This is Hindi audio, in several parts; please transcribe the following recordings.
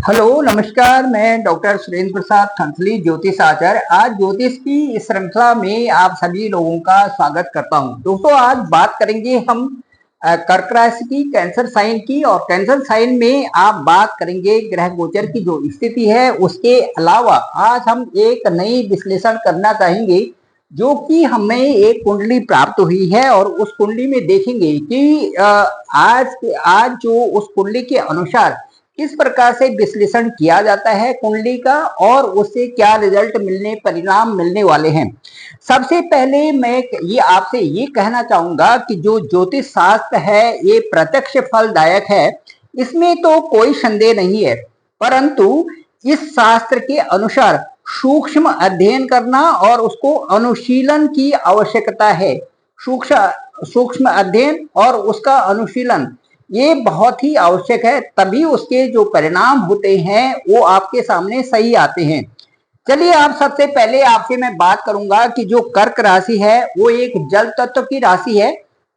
हेलो नमस्कार। मैं डॉक्टर सुरेंद्र प्रसाद खंसली ज्योतिष आचार्य आज ज्योतिष की इस श्रृंखला में आप सभी लोगों का स्वागत करता हूं। दोस्तों आज बात करेंगे हम कर्क राशि की, कैंसर साइन की, और कैंसर साइन में आप बात करेंगे ग्रह गोचर की जो स्थिति है। उसके अलावा आज हम एक नई विश्लेषण करना चाहेंगे जो कि हमें एक कुंडली प्राप्त हुई है, और उस कुंडली में देखेंगे कि आज जो उस कुंडली के अनुसार किस प्रकार से विश्लेषण किया जाता है कुंडली का, और उससे क्या रिजल्ट परिणाम मिलने वाले हैं। सबसे पहले मैं ये आपसे ये कहना चाहूंगा कि जो ज्योतिष शास्त्र है ये प्रत्यक्ष फलदायक है, इसमें तो कोई संदेह नहीं है। परंतु इस शास्त्र के अनुसार सूक्ष्म अध्ययन करना और उसको अनुशीलन की आवश्यकता है। सूक्ष्म अध्ययन और उसका अनुशीलन ये बहुत ही आवश्यक है, तभी उसके जो परिणाम होते हैं वो आपके सामने सही आते हैं। चलिए आप सबसे पहले आपसे मैं बात करूंगा कि जो कर्क राशि है वो एक जल तत्व की राशि है।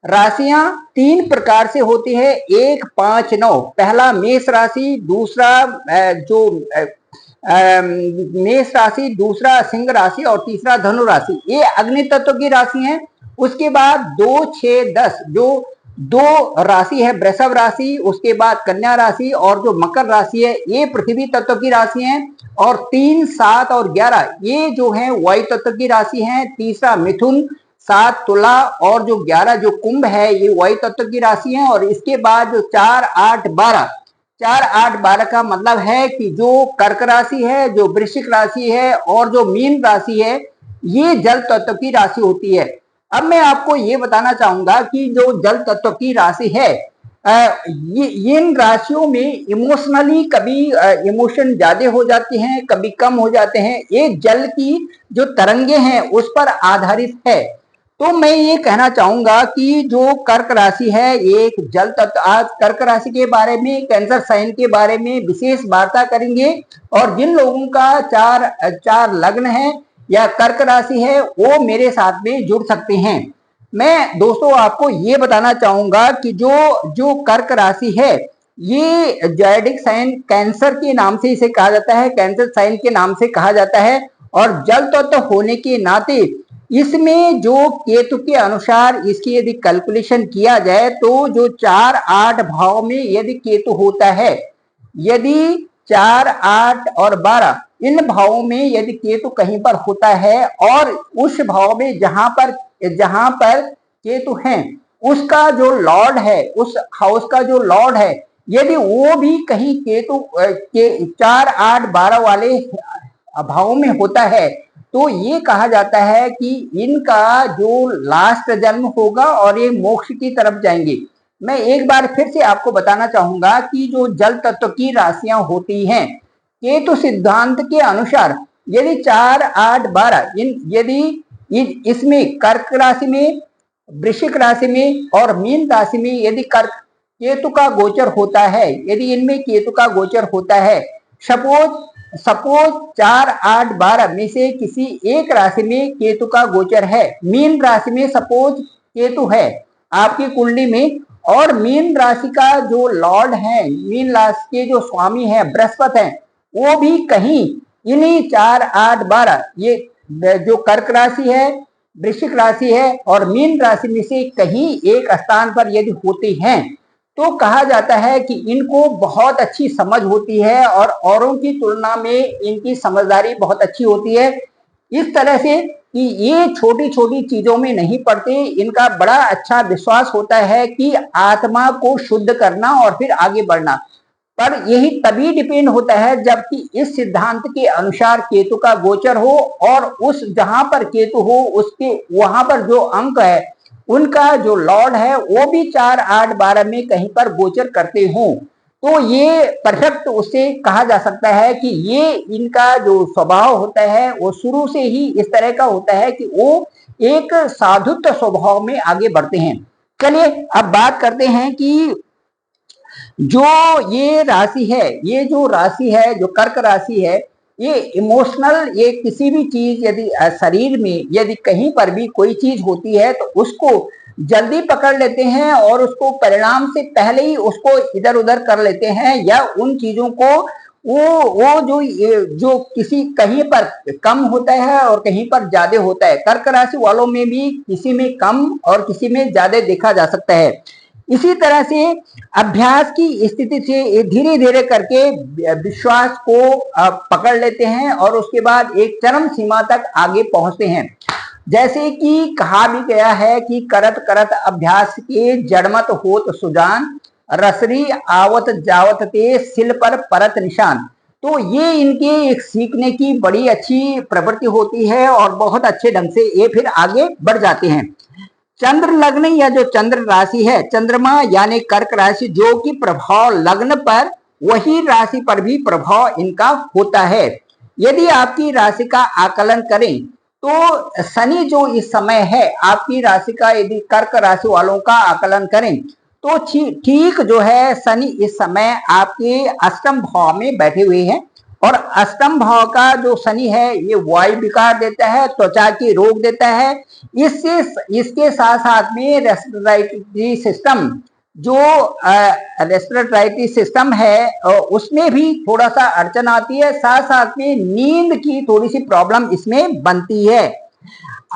राशियां तीन प्रकार से होती है, 1, 5, 9। पहला मेष राशि, दूसरा मेष राशि, दूसरा सिंह राशि और तीसरा धनु राशि, ये अग्नि तत्व की राशि है। उसके बाद 2, 6, 10 जो दो राशि है वृषभ राशि, उसके बाद कन्या राशि, और जो मकर राशि है ये पृथ्वी तत्व की राशि है। और 3, 7 और 11 ये जो है वायु तत्व की राशि है। तीसरा मिथुन, 7 तुला और जो 11 जो कुंभ है ये वायु तत्व की राशि है। और इसके बाद जो 4, 8, 12 का मतलब है कि जो कर्क राशि है, जो वृश्चिक राशि है और जो मीन राशि है ये जल तत्व की राशि होती है। अब मैं आपको ये बताना चाहूंगा कि जो जल तत्व की राशि है, इन राशियों में इमोशनली कभी इमोशन ज्यादा हो जाते हैं, कभी कम हो जाते हैं। ये जल की जो तरंगे हैं उस पर आधारित है। तो मैं ये कहना चाहूंगा कि जो कर्क राशि है एक जल तत्व। आज कर्क राशि के बारे में, कैंसर साइन के बारे में विशेष वार्ता करेंगे। और जिन लोगों का चार लग्न है या कर्क राशि है वो मेरे साथ में जुड़ सकते हैं। मैं दोस्तों आपको ये बताना चाहूंगा कि जो कर्क राशि है ये जैडिक साइन कैंसर के नाम से इसे कहा जाता है, कैंसर साइन के नाम से कहा जाता है। और जल तत्व होने के नाते इसमें जो केतु के अनुसार इसकी यदि कैलकुलेशन किया जाए तो जो 4, 8 भाव में यदि केतु होता है, यदि 4, 8 और 12 इन भावों में यदि केतु कहीं पर होता है, और उस भाव में जहां पर केतु है उसका जो लॉर्ड है, उस हाउस का जो लॉर्ड है, यदि वो भी कहीं केतु के 4, 8, 12 वाले भाव में होता है तो ये कहा जाता है कि इनका जो लास्ट जन्म होगा और ये मोक्ष की तरफ जाएंगे। मैं एक बार फिर से आपको बताना चाहूंगा कि जो जल तत्व की राशियां होती हैं, केतु सिद्धांत के अनुसार यदि 4, 8, 12 इसमें कर्क राशि में, वृश्चिक राशि में और मीन राशि में यदि कर्क केतु का गोचर होता है, यदि इनमें केतु का गोचर होता है, सपोज 4, 8, 12 में से किसी एक राशि में केतु का गोचर है, मीन राशि में सपोज केतु है आपकी कुंडली में, और मीन राशि का जो लॉर्ड है, मीन राशि के जो स्वामी है बृहस्पति है, वो भी कहीं इन्हीं 4, 8, 12 ये जो कर्क राशि है, वृश्चिक राशि है और मीन राशि में से कहीं एक स्थान पर यदि होते हैं तो कहा जाता है कि इनको बहुत अच्छी समझ होती है और औरों की तुलना में इनकी समझदारी बहुत अच्छी होती है। इस तरह से कि ये छोटी छोटी चीजों में नहीं पड़ते, इनका बड़ा अच्छा विश्वास होता है कि आत्मा को शुद्ध करना और फिर आगे बढ़ना। पर यही तभी डिपेंड होता है जबकि इस सिद्धांत के अनुसार केतु का गोचर हो, और उस जहां पर केतु हो उसके वहां पर जो अंक है उनका जो लॉर्ड है वो भी 4, 8, 12 में कहीं पर गोचर करते हों, तो ये परफेक्ट उससे कहा जा सकता है कि ये इनका जो स्वभाव होता है वो शुरू से ही इस तरह का होता है कि वो एक साधुत्व स्वभाव में आगे बढ़ते हैं। चलिए अब बात करते हैं कि जो ये राशि है, ये जो राशि है, जो कर्क राशि है, ये इमोशनल, ये किसी भी चीज यदि शरीर में यदि कहीं पर भी कोई चीज होती है तो उसको जल्दी पकड़ लेते हैं और उसको परिणाम से पहले ही उसको इधर उधर कर लेते हैं, या उन चीजों को वो जो किसी कहीं पर कम होता है और कहीं पर ज्यादा होता है। कर्क राशि वालों में भी किसी में कम और किसी में ज्यादा देखा जा सकता है। इसी तरह से अभ्यास की स्थिति से धीरे धीरे करके विश्वास को पकड़ लेते हैं और उसके बाद एक चरम सीमा तक आगे पहुंचते हैं। जैसे कि कहा भी गया है कि करत करत अभ्यास के जड़मत होत सुजान, रसरी आवत जावत ते सिल पर परत निशान। तो ये इनके एक सीखने की बड़ी अच्छी प्रवृत्ति होती है और बहुत अच्छे ढंग से ये फिर आगे बढ़ जाते हैं। चंद्र लग्न या जो चंद्र राशि है, चंद्रमा यानी कर्क राशि, जो कि प्रभाव लग्न पर वही राशि पर भी प्रभाव इनका होता है। यदि आपकी राशि का आकलन करें तो शनि जो इस समय है आपकी राशि का, यदि कर्क राशि वालों का आकलन करें तो ठीक जो है शनि इस समय आपके अष्टम भाव में बैठे हुए हैं। और अष्टम भाव का जो शनि है ये वायु विकार देता है, त्वचा की रोग देता है। इसके साथ साथ में रेस्पिरेटरी सिस्टम, जो रेस्पिरेटरी सिस्टम है उसमें भी थोड़ा सा अड़चन आती है। साथ साथ में नींद की थोड़ी सी प्रॉब्लम इसमें बनती है।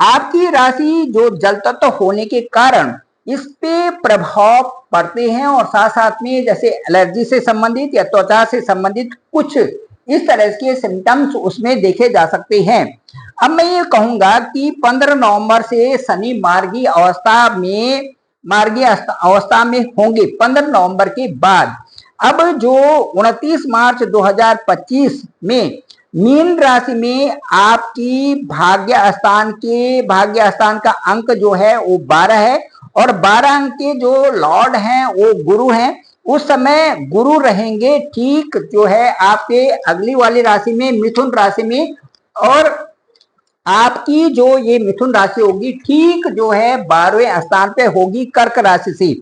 आपकी राशि जो जल तत्व होने के कारण इस पे प्रभाव पड़ते हैं और साथ साथ में जैसे एलर्जी से संबंधित या त्वचा से संबंधित कुछ इस तरह के सिम्टम्स उसमें देखे जा सकते हैं। अब मैं ये कहूंगा कि 15 नवंबर से शनि मार्गी अवस्था में होंगे 15 नवंबर के बाद। अब जो 29 मार्च 2025 में मीन राशि में आपकी भाग्य स्थान का अंक जो है वो 12 है और 12 अंक के जो लॉर्ड हैं वो गुरु हैं। उस समय गुरु रहेंगे ठीक जो है आपके अगली वाली राशि में, मिथुन राशि में, और आपकी जो ये मिथुन राशि होगी ठीक जो है 12वें स्थान पे होगी कर्क राशि से।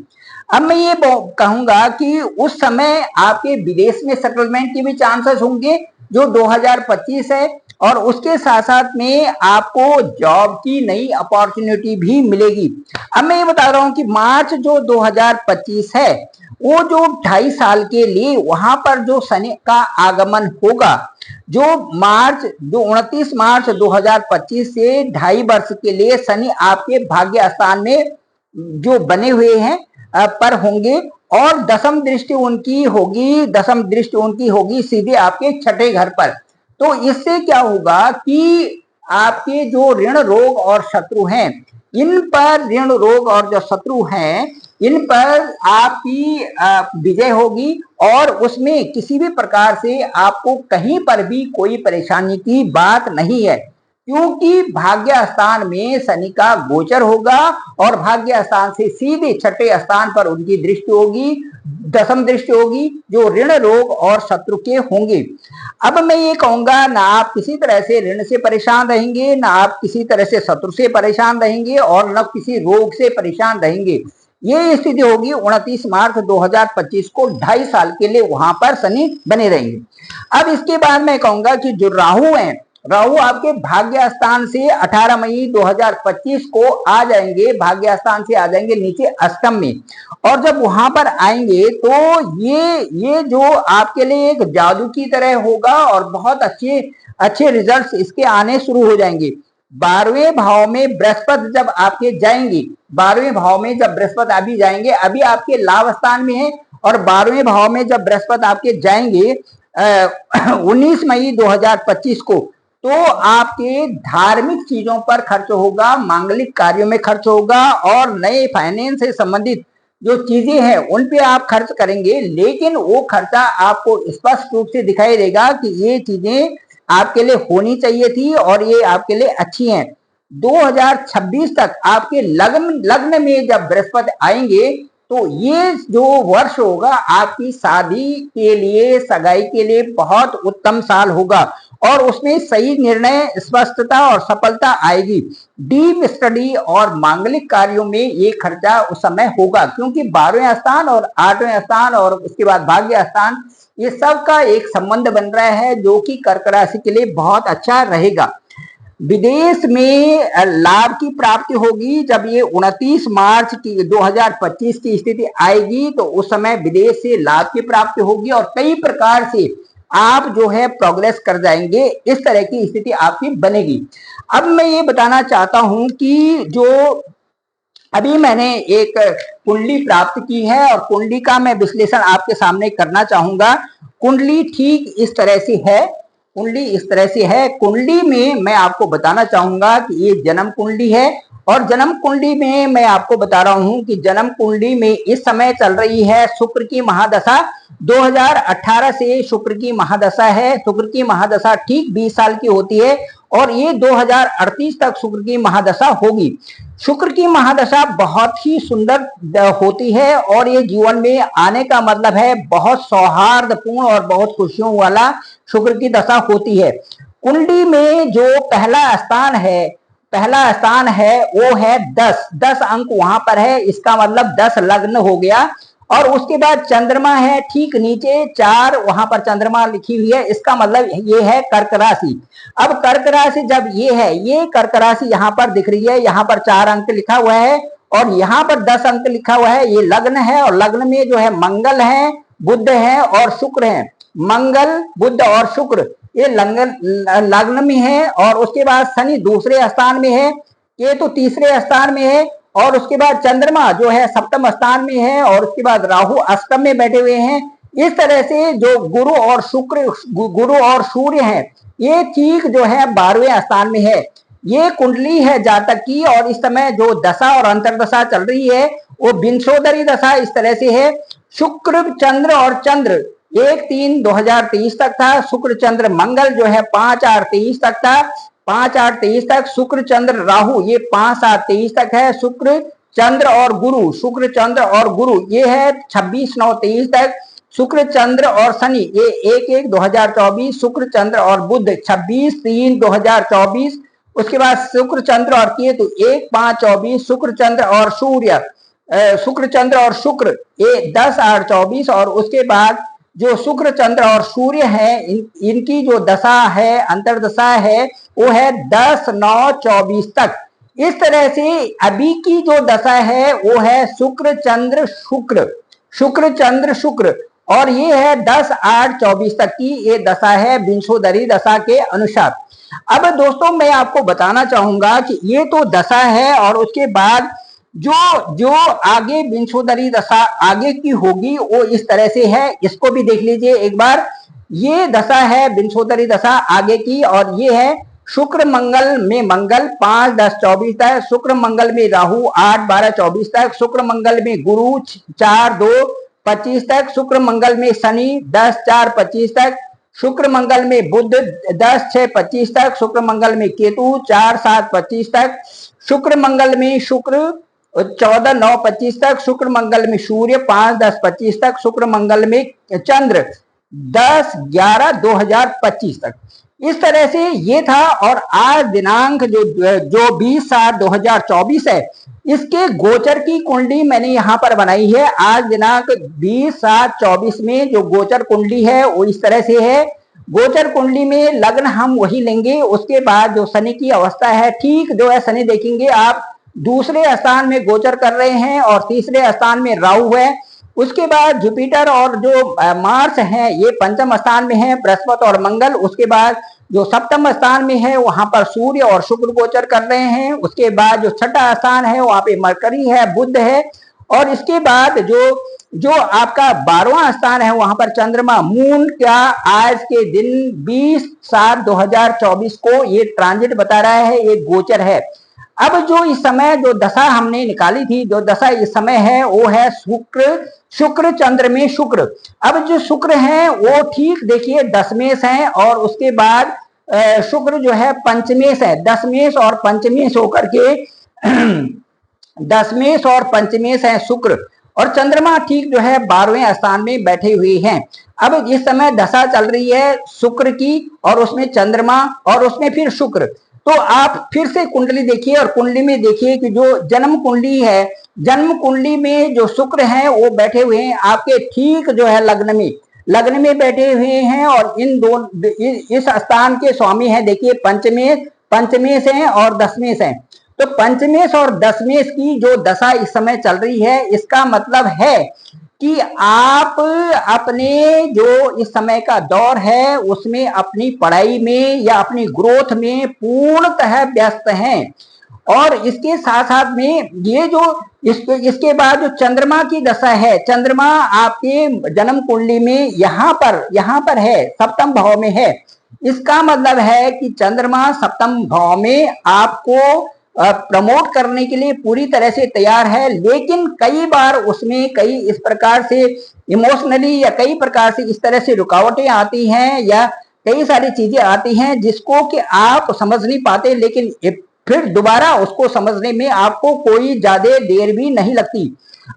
अब मैं ये कहूंगा कि उस समय आपके विदेश में सेटलमेंट की भी चांसेस होंगे जो 2025 है, और उसके साथ साथ में आपको जॉब की नई अपॉर्चुनिटी भी मिलेगी। अब मैं ये बता रहा हूं कि मार्च जो 2025 है वो जो 2.5 साल के लिए वहां पर जो शनि का आगमन होगा, जो 29 मार्च 2025 से 2.5 वर्ष के लिए शनि आपके भाग्य स्थान में जो बने हुए हैं पर होंगे और दसम दृष्टि उनकी होगी सीधे आपके छठे घर पर। तो इससे क्या होगा कि आपके जो ऋण रोग और शत्रु हैं इन पर, ऋण रोग और जो शत्रु हैं इन पर आपकी विजय होगी और उसमें किसी भी प्रकार से आपको कहीं पर भी कोई परेशानी की बात नहीं है, क्योंकि भाग्य स्थान में शनि का गोचर होगा और भाग्य स्थान से सीधे छठे स्थान पर उनकी दृष्टि होगी, दसम दृष्टि होगी, जो ऋण रोग और शत्रु के होंगे। अब मैं ये कहूंगा ना आप किसी तरह से ऋण से परेशान रहेंगे, ना आप किसी तरह से शत्रु से परेशान रहेंगे और न किसी रोग से परेशान रहेंगे। ये स्थिति होगी 29 मार्च 2025 को 2.5 साल के लिए वहां पर शनि बने रहेंगे। अब इसके बाद मैं कहूंगा कि जो राहु हैं, राहु आपके भाग्य स्थान से 18 मई 2025 को आ जाएंगे, भाग्य स्थान से आ जाएंगे नीचे अष्टम में, और जब वहां पर आएंगे तो ये जो आपके लिए एक जादू की तरह होगा और बहुत अच्छे रिजल्ट्स इसके आने शुरू हो जाएंगे। 12वें भाव में बृहस्पति जब आपके जाएंगे, 12वें भाव में जब बृहस्पति अभी जाएंगे, अभी आपके लाभ स्थान में है, और 12वें भाव में जब बृहस्पति आपके जाएंगे 19 मई 2025 को, तो आपके धार्मिक चीजों पर खर्च होगा, मांगलिक कार्यों में खर्च होगा और नए फाइनेंस से संबंधित जो चीजें हैं उन पे आप खर्च करेंगे। लेकिन वो खर्चा आपको स्पष्ट रूप से दिखाई देगा कि ये चीजें आपके लिए होनी चाहिए थी और ये आपके लिए अच्छी हैं। 2026 तक आपके लग्न में जब बृहस्पति आएंगे तो ये जो वर्ष होगा आपकी शादी के लिए, सगाई के लिए बहुत उत्तम साल होगा और उसमें सही निर्णय, स्पष्टता और सफलता आएगी। डीप स्टडी और मांगलिक कार्यों में ये खर्चा उस समय होगा, क्योंकि 12वें स्थान और 8वें स्थान और उसके बाद भाग्य स्थान, ये सब का एक संबंध बन रहा है जो कि कर्क राशि के लिए बहुत अच्छा रहेगा। विदेश में लाभ की प्राप्ति होगी जब ये 29 मार्च की 2025 की स्थिति आएगी, तो उस समय विदेश से लाभ की प्राप्ति होगी और कई प्रकार से आप जो है प्रोग्रेस कर जाएंगे, इस तरह की स्थिति आपकी बनेगी। अब मैं ये बताना चाहता हूं कि जो अभी मैंने एक कुंडली प्राप्त की है और कुंडली का मैं विश्लेषण आपके सामने करना चाहूंगा। कुंडली ठीक इस तरह से है, कुंडली इस तरह से है। कुंडली में मैं आपको बताना चाहूंगा कि ये जन्म कुंडली है और जन्म कुंडली में मैं आपको बता रहा हूं कि जन्म कुंडली में इस समय चल रही है शुक्र की महादशा। 2018 से शुक्र की महादशा है। शुक्र की महादशा ठीक 20 साल की होती है और ये 2038 तक शुक्र की महादशा होगी। शुक्र की महादशा बहुत ही सुंदर होती है और ये जीवन में आने का मतलब है बहुत सौहार्दपूर्ण और बहुत खुशियों वाला शुक्र की दशा होती है। कुंडली में जो पहला स्थान है वो है 10 अंक वहां पर है, इसका मतलब 10 लग्न हो गया। और उसके बाद चंद्रमा है ठीक नीचे 4, वहां पर चंद्रमा लिखी हुई है, इसका मतलब ये है कर्क राशि। अब कर्क राशि जब ये है, ये कर्क राशि यहाँ पर दिख रही है, यहाँ पर 4 अंक लिखा हुआ है और यहाँ पर 10 अंक लिखा हुआ है, ये लग्न है। और लग्न में जो है मंगल है, बुध है और शुक्र है। मंगल, बुध और शुक्र ये लग्न में है। और उसके बाद शनि दूसरे स्थान में है, केतु तीसरे स्थान में है और उसके बाद चंद्रमा जो है सप्तम स्थान में है और उसके बाद राहु अष्टम में बैठे हुए हैं। इस तरह से जो गुरु और सूर्य हैं, ये ठीक जो है 12वें स्थान में है। ये कुंडली है जातक की और इस समय जो दशा और अंतरदशा चल रही है वो विंशोदरी दशा इस तरह से है। शुक्र, चंद्र और चंद्र 1-3-2023 तक था। शुक्र चंद्र मंगल जो है 5-8-23 तक था, 5-8-23 तक। शुक्र चंद्र राहु ये 5-7-23 तक है। शुक्र चंद्र और गुरु ये है 26-9-23 तक। शुक्र चंद्र और शनि ये 1-1-2024। शुक्र चंद्र और बुध 26-3-2024। उसके बाद शुक्र चंद्र और केतु 1-5-24। शुक्र चंद्र और शुक्र ये 10-8-24। और उसके बाद जो शुक्र चंद्र और सूर्य है इनकी जो दशा है, अंतरदशा है, वो है 10-9-24 तक। इस तरह से अभी की जो दशा है वो है शुक्र चंद्र शुक्र और ये है 10-8-24 तक की ये दशा है विंशोदरी दशा के अनुसार। अब दोस्तों मैं आपको बताना चाहूंगा कि ये तो दशा है और उसके बाद जो आगे विंशोदरी दशा आगे की होगी वो इस तरह से है। इसको भी देख लीजिए एक बार। ये दशा है विंशोदरी दशा आगे की और ये है शुक्र मंगल में मंगल 5-10-24 तक। शुक्र मंगल में राहु 8-12-24 तक। शुक्र मंगल में गुरु 4-2-25 तक। शुक्र मंगल में शनि 10-4-25 तक। शुक्र मंगल में बुध 10-6-25 तक। शुक्र मंगल में केतु 4-7-25 तक। शुक्र मंगल में शुक्र 14-9-25 तक। शुक्र मंगल में सूर्य 5-10-25 तक। शुक्र मंगल में चंद्र 10-11-2025 तक। इस तरह से ये था। और आज दिनांक जो 20-7-2024 है, इसके गोचर की कुंडली मैंने यहाँ पर बनाई है। आज दिनांक 20-7-24 में जो गोचर कुंडली है वो इस तरह से है। गोचर कुंडली में लग्न हम वही लेंगे। उसके बाद जो शनि की अवस्था है, ठीक जो है शनि देखेंगे आप दूसरे स्थान में गोचर कर रहे हैं और तीसरे स्थान में राहु है। उसके बाद जुपिटर और जो मार्स है ये पंचम स्थान में है, बृहस्पति और मंगल। उसके बाद जो सप्तम स्थान में है वहां पर सूर्य और शुक्र गोचर कर रहे हैं। उसके बाद जो छठा स्थान है वहां पे मरकरी है, बुध है। और इसके बाद जो आपका 12वां स्थान है वहां पर चंद्रमा मून का आज के दिन 20-7-2024 को ये ट्रांजिट बता रहा है, ये गोचर है। अब जो इस समय जो दशा हमने निकाली थी, जो दशा इस समय है वो है शुक्र चंद्र में शुक्र। अब जो शुक्र है वो ठीक देखिए दशमेश है और उसके बाद शुक्र जो है पंचमेश है। दशमेश और पंचमेश होकर के दशमेश और पंचमेश है शुक्र। और चंद्रमा ठीक जो है 12वें स्थान में बैठे हुए हैं। अब इस समय दशा चल रही है शुक्र की और उसमें चंद्रमा और उसमें फिर शुक्र। तो आप फिर से कुंडली देखिए और कुंडली में देखिए कि जो जन्म कुंडली है, जन्म कुंडली में जो शुक्र हैं वो बैठे हुए हैं आपके ठीक जो है लग्न में बैठे हुए हैं। और इस स्थान के स्वामी हैं देखिए पंचमेश हैं और दशमेश हैं। तो पंचमेश और दशमेश की जो दशा इस समय चल रही है, इसका मतलब है कि आप अपने जो इस समय का दौर है उसमें अपनी पढ़ाई में या अपनी ग्रोथ में पूर्णतः व्यस्त हैं। और इसके साथ साथ में ये जो इसके बाद जो चंद्रमा की दशा है, चंद्रमा आपके जन्म कुंडली में यहाँ पर है, सप्तम भाव में है। इसका मतलब है कि चंद्रमा सप्तम भाव में आपको प्रमोट करने के लिए पूरी तरह से तैयार है, लेकिन कई बार उसमें कई इस प्रकार से इमोशनली या कई प्रकार से इस तरह से रुकावटें आती हैं या कई सारी चीजें आती हैं जिसको कि आप समझ नहीं पाते, लेकिन फिर दोबारा उसको समझने में आपको कोई ज्यादा देर भी नहीं लगती।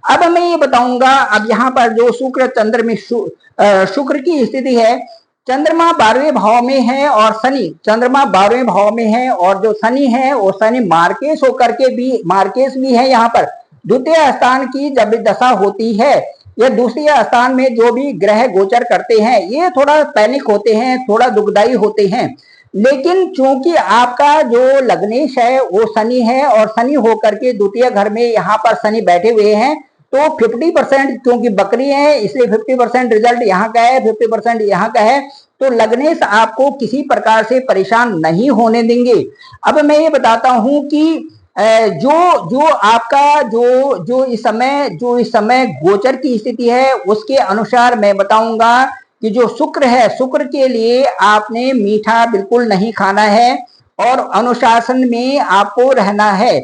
अब मैं ये बताऊंगा, अब यहाँ पर जो शुक्र चंद्र में शुक्र की स्थिति है, चंद्रमा 12वें भाव में है और शनि चंद्रमा 12वें भाव में है, और जो शनि है वो शनि मार्केश होकर के भी मार्केश भी है यहाँ पर। द्वितीय स्थान की जब दशा होती है या दूसरे स्थान में जो भी ग्रह गोचर करते हैं ये थोड़ा पैनिक होते हैं, थोड़ा दुखदायी होते हैं, लेकिन चूंकि आपका जो लग्नेश है वो शनि है और शनि होकर के द्वितीय घर में यहाँ पर शनि बैठे हुए हैं, तो 50% क्योंकि बकरी है इसलिए 50% रिजल्ट यहाँ का है, 50% यहाँ का है, तो लगनेश आपको किसी प्रकार से परेशान नहीं होने देंगे। अब मैं ये बताता हूं कि जो आपका जो इस समय गोचर की स्थिति है उसके अनुसार मैं बताऊंगा कि जो शुक्र है, शुक्र के लिए आपने मीठा बिल्कुल नहीं खाना है और अनुशासन में आपको रहना है।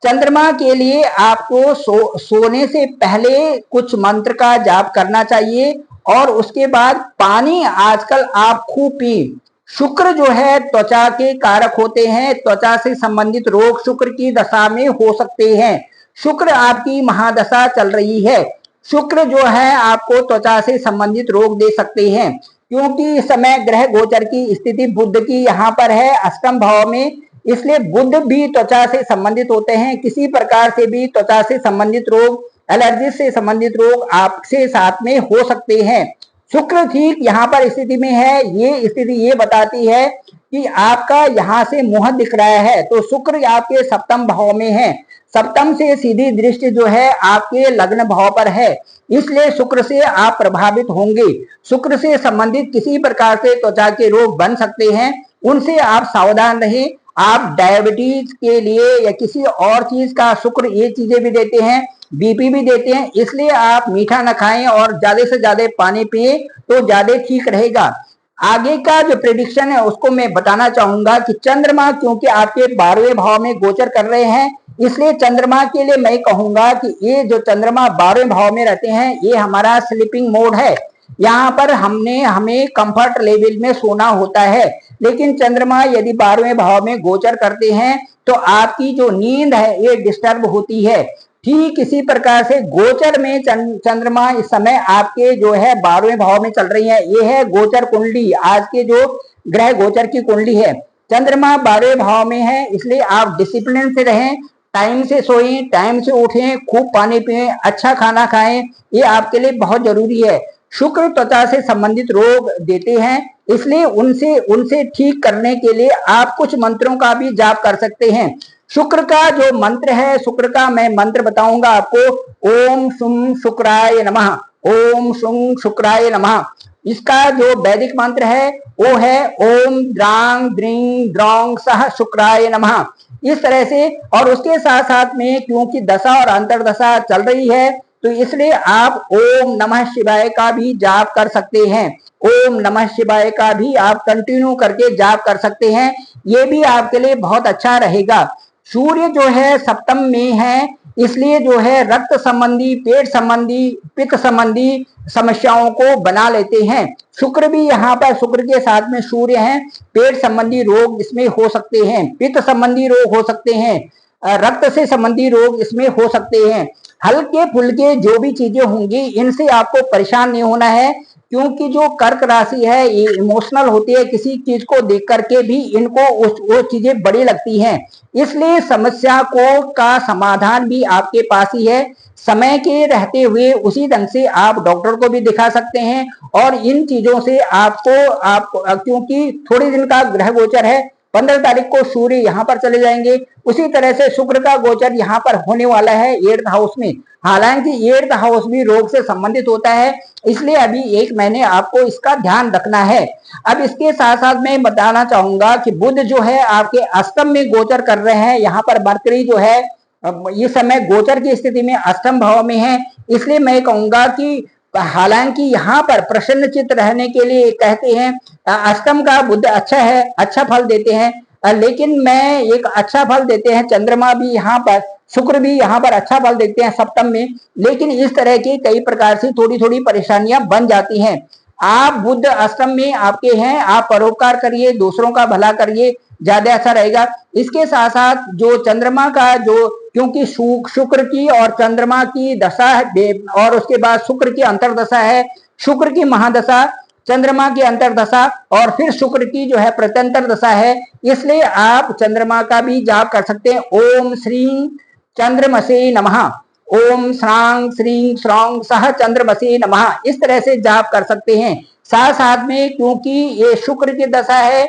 चंद्रमा के लिए आपको सोने से पहले कुछ मंत्र का जाप करना चाहिए और उसके बाद पानी आजकल आप खूब पी। शुक्र जो है त्वचा के कारक होते हैं, त्वचा से संबंधित रोग शुक्र की दशा में हो सकते हैं। शुक्र आपकी महादशा चल रही है, शुक्र जो है आपको त्वचा से संबंधित रोग दे सकते हैं, क्योंकि इस समय ग्रह गोचर की स्थिति बुध की यहाँ पर है अष्टम भाव में, इसलिए बुध भी त्वचा से संबंधित होते हैं। किसी प्रकार से भी त्वचा से संबंधित रोग, एलर्जी से संबंधित रोग आपसे साथ में हो सकते हैं। शुक्र ठीक यहाँ पर स्थिति में है, ये स्थिति ये बताती है कि आपका यहाँ से मुंह दिख रहा है, तो शुक्र आपके सप्तम भाव में है, सप्तम से सीधी दृष्टि जो है आपके लग्न भाव पर है, इसलिए शुक्र से आप प्रभावित होंगे। शुक्र से संबंधित किसी प्रकार से त्वचा के रोग बन सकते हैं, उनसे आप सावधान रहें। आप डायबिटीज के लिए या किसी और चीज का शुक्र ये चीजें भी देते हैं, बीपी भी देते हैं, इसलिए आप मीठा न खाएं और ज्यादा से ज्यादा पानी पिए तो ज्यादा ठीक रहेगा। आगे का जो प्रेडिक्शन है उसको मैं बताना चाहूंगा कि चंद्रमा क्योंकि आपके 12वें भाव में गोचर कर रहे हैं, इसलिए चंद्रमा के लिए मैं कहूंगा कि ये जो चंद्रमा 12वें भाव में रहते हैं ये हमारा स्लीपिंग मोड है, यहाँ पर हमें कंफर्ट लेवल में सोना होता है। लेकिन चंद्रमा यदि 12वें भाव में गोचर करते हैं तो आपकी जो नींद है ये डिस्टर्ब होती है। ठीक इसी प्रकार से गोचर में चंद्रमा इस समय आपके जो है 12वें भाव में चल रही है, ये है गोचर कुंडली, आज के जो ग्रह गोचर की कुंडली है। चंद्रमा 12वें भाव में है, इसलिए आप डिसिप्लिन से रहें, टाइम से सोएं, टाइम से उठें, खूब पानी पिएं, अच्छा खाना खाएं, ये आपके लिए बहुत जरूरी है। शुक्र त्वचा से संबंधित रोग देते हैं, इसलिए उनसे ठीक करने के लिए आप कुछ मंत्रों का भी जाप कर सकते हैं। शुक्र का जो मंत्र है, शुक्र का मैं मंत्र बताऊंगा आपको, ओम शुं शुक्राय नमः, ओम शुं शुक्राय नमः। इसका जो वैदिक मंत्र है वो है ओम द्रांग द्रिंग द्रौंग सह शुक्राय नमः। इस तरह से, और उसके साथ साथ में क्योंकि दशा और अंतरदशा चल रही है तो इसलिए आप ओम नमः शिवाय का भी जाप कर सकते हैं, ओम नमः शिवाय का भी आप कंटिन्यू करके जाप कर सकते हैं, ये भी आपके लिए बहुत अच्छा रहेगा। सूर्य जो है सप्तम में है, इसलिए जो है रक्त संबंधी, पेट संबंधी, पित्त संबंधी समस्याओं को बना लेते हैं। शुक्र भी यहाँ पर, शुक्र के साथ में सूर्य हैं, पेट संबंधी रोग इसमें हो सकते हैं, पित्त संबंधी रोग हो सकते हैं, रक्त से संबंधी रोग इसमें हो सकते हैं। हल्के फुल्के जो भी चीजें होंगी इनसे आपको परेशान नहीं होना है, क्योंकि जो कर्क राशि है ये इमोशनल होती है, किसी चीज को देख करके भी इनको वो चीजें बड़ी लगती हैं, इसलिए समस्या को का समाधान भी आपके पास ही है। समय के रहते हुए उसी ढंग से आप डॉक्टर को भी दिखा सकते हैं और इन चीजों से आपको क्योंकि थोड़े दिन का ग्रह गोचर है, 15 तारीख को सूर्य यहाँ पर चले जाएंगे। उसी तरह से शुक्र का गोचर यहाँ पर होने वाला है 8th हाउस में। हालांकि 8th हाउस भी रोग से संबंधित होता है, इसलिए अभी 1 महीने आपको इसका ध्यान रखना है। अब इसके साथ साथ मैं बताना चाहूंगा कि बुध जो है आपके अष्टम में गोचर कर रहे हैं। यहाँ पर मरकरी जो है इस समय गोचर की स्थिति में अष्टम भाव में है, इसलिए मैं कहूंगा कि हालांकि यहाँ पर प्रसन्नचित्त रहने के लिए कहते हैं अष्टम का बुध अच्छा है, अच्छा फल देते हैं, लेकिन मैं एक अच्छा फल देते हैं चंद्रमा भी यहाँ पर, शुक्र भी यहाँ पर अच्छा फल देते हैं सप्तम में, लेकिन इस तरह की कई प्रकार से थोड़ी थोड़ी परेशानियां बन जाती हैं। आप बुध अष्टम में आपके हैं, आप परोपकार करिए, दूसरों का भला करिए, ज्यादा अच्छा रहेगा। इसके साथ साथ जो चंद्रमा का जो, क्योंकि शुक्र की और चंद्रमा की दशा है और उसके बाद शुक्र की अंतरदशा है, शुक्र की महादशा, चंद्रमा की अंतरदशा और फिर शुक्र की जो है प्रत्यंतर दशा है, इसलिए आप चंद्रमा का भी जाप कर सकते हैं। ओम श्री चंद्रमसे नमः, ओम श्रांग श्रीं श्रौंग सह चंद्रमसे नमः, इस तरह से जाप कर सकते हैं। साथ साथ में क्योंकि ये शुक्र की दशा है,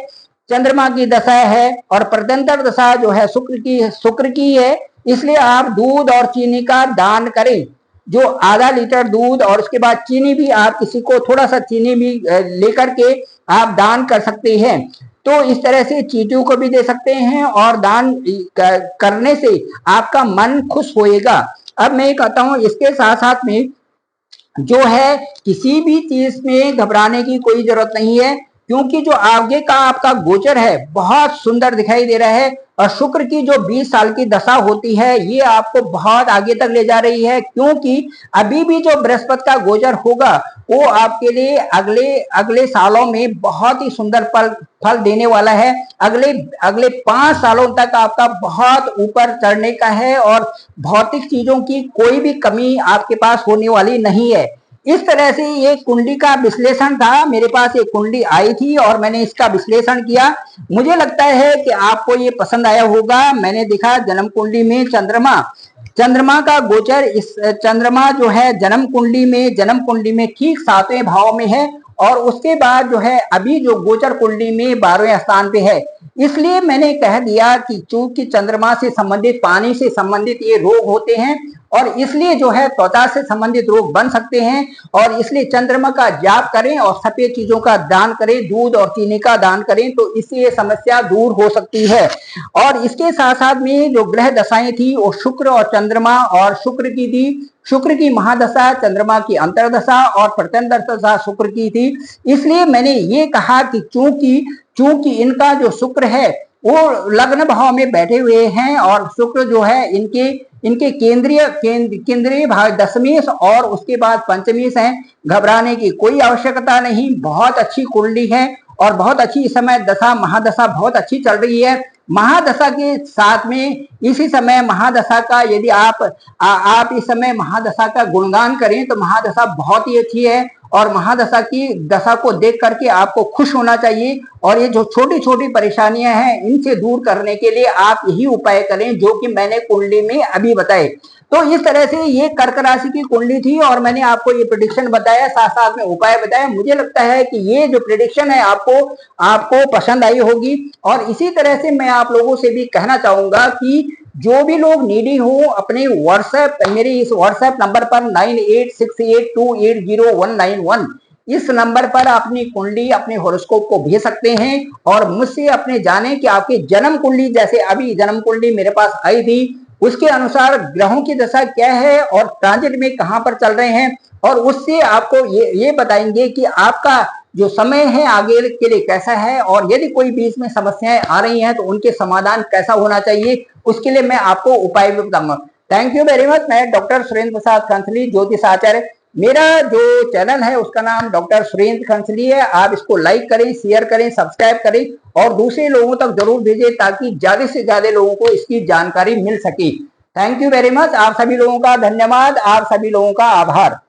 चंद्रमा की दशा है और प्रत्यंतर दशा जो है शुक्र की है, इसलिए आप दूध और चीनी का दान करें। जो आधा लीटर दूध और उसके बाद चीनी भी, आप किसी को थोड़ा सा चीनी भी लेकर के आप दान कर सकते हैं। तो इस तरह से चींटियों को भी दे सकते हैं और दान करने से आपका मन खुश होएगा। अब मैं कहता हूं इसके साथ साथ में जो है किसी भी चीज में घबराने की कोई जरूरत नहीं है, क्योंकि जो आगे का आपका गोचर है बहुत सुंदर दिखाई दे रहा है और शुक्र की जो 20 साल की दशा होती है ये आपको बहुत आगे तक ले जा रही है, क्योंकि अभी भी जो बृहस्पति का गोचर होगा वो आपके लिए अगले सालों में बहुत ही सुंदर फल देने वाला है। अगले 5 सालों तक आपका बहुत ऊपर चढ़ने का है और भौतिक चीजों की कोई भी कमी आपके पास होने वाली नहीं है। इस तरह से ये कुंडली का विश्लेषण था। मेरे पास एक कुंडली आई थी और मैंने इसका विश्लेषण किया। मुझे लगता है कि आपको ये पसंद आया होगा। मैंने देखा जन्म कुंडली में चंद्रमा का गोचर, इस चंद्रमा जो है जन्म कुंडली में ठीक 7वें भाव में है और उसके बाद जो है अभी जो गोचर कुंडली में 12वें स्थान पे है। इसलिए मैंने कह दिया कि चूंकि चंद्रमा से संबंधित, पानी से संबंधित ये रोग होते हैं और इसलिए जो है त्वचा से संबंधित रोग बन सकते हैं और इसलिए चंद्रमा का जाप करें और सफेद चीजों का दान करें, दूध और चीनी का दान करें, तो इससे ये समस्या दूर हो सकती है। और इसके साथ साथ में जो ग्रह दशाएं थी वो शुक्र और चंद्रमा और शुक्र की थी। शुक्र की महादशा, चंद्रमा की अंतरदशा और प्रत्यंतर दशा शुक्र की थी। इसलिए मैंने ये कहा कि चूंकि इनका जो शुक्र है वो लग्न भाव में बैठे हुए हैं और शुक्र जो है इनके केंद्रीय भाव दशमेश और उसके बाद पंचमेश है। घबराने की कोई आवश्यकता नहीं, बहुत अच्छी कुंडली है और बहुत अच्छी इस समय दशा महादशा बहुत अच्छी चल रही है। महादशा के साथ में इसी समय महादशा का यदि आप इस समय महादशा का गुणगान करें तो महादशा बहुत ही अच्छी है और महादशा की दशा को देख करके आपको खुश होना चाहिए। और ये जो छोटी छोटी परेशानियां हैं इनसे दूर करने के लिए आप यही उपाय करें जो कि मैंने कुंडली में अभी बताए। तो इस तरह से ये कर्क राशि की कुंडली थी और मैंने आपको ये प्रेडिक्शन बताया, साथ साथ में उपाय बताया। मुझे लगता है कि ये जो प्रेडिक्शन है आपको पसंद आई होगी। और इसी तरह से मैं आप लोगों से भी कहना चाहूंगा कि जो भी लोग नीडी हो अपने मेरे इस व्हाट्सएप नंबर पर 9868280191 इस नंबर पर अपनी कुंडली, अपने हॉरोस्कोप को भेज सकते हैं और मुझसे अपने जाने कि आपकी जन्म कुंडली, जैसे अभी जन्म कुंडली मेरे पास आई थी, उसके अनुसार ग्रहों की दशा क्या है और ट्रांजिट में कहां पर चल रहे हैं और उससे आपको ये बताएंगे कि आपका जो समय है आगे के लिए कैसा है और यदि कोई बीच में समस्याएं आ रही हैं तो उनके समाधान कैसा होना चाहिए, उसके लिए मैं आपको उपाय भी बताऊंगा। Thank you very much. मैं डॉक्टर सुरेंद्र प्रसाद खंसली, ज्योतिष आचार्य। मेरा जो चैनल है उसका नाम डॉक्टर सुरेंद्र खंसली है। आप इसको लाइक करें, शेयर करें, सब्सक्राइब करें और दूसरे लोगों तक जरूर भेजें ताकि ज्यादा से ज्यादा लोगों को इसकी जानकारी मिल सके। Thank you very much. आप सभी लोगों का धन्यवाद, आप सभी लोगों का आभार।